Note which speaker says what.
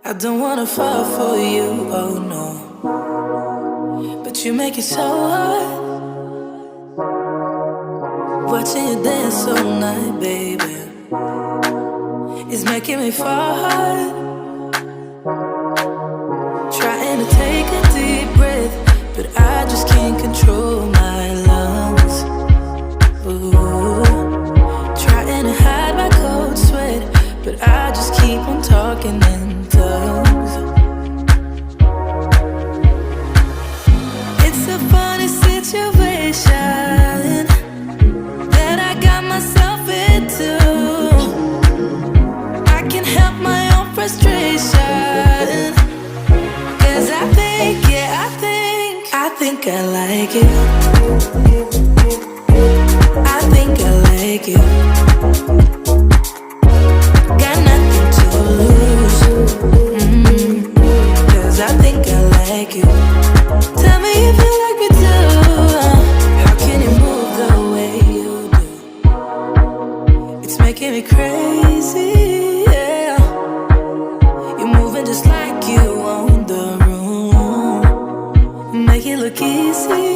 Speaker 1: I don't wanna fall for you, oh no. But you make it so hard. Watching you dance all night, baby, is making me fall hard. Trying to take a deep breath, but I just can't control my lungs. Ooh. Trying to hide my cold sweat, but I just keep on talking in tongues. It's a funny situation that I got myself into. I can't help my own frustration, 'cause I think I like you. I think I like you. Got nothing to lose. 'Cause I think I like you. Tell me if you like me too. How can you move the way you do? It's making me crazy, yeah. You're moving just like you own the room. Make it look easy.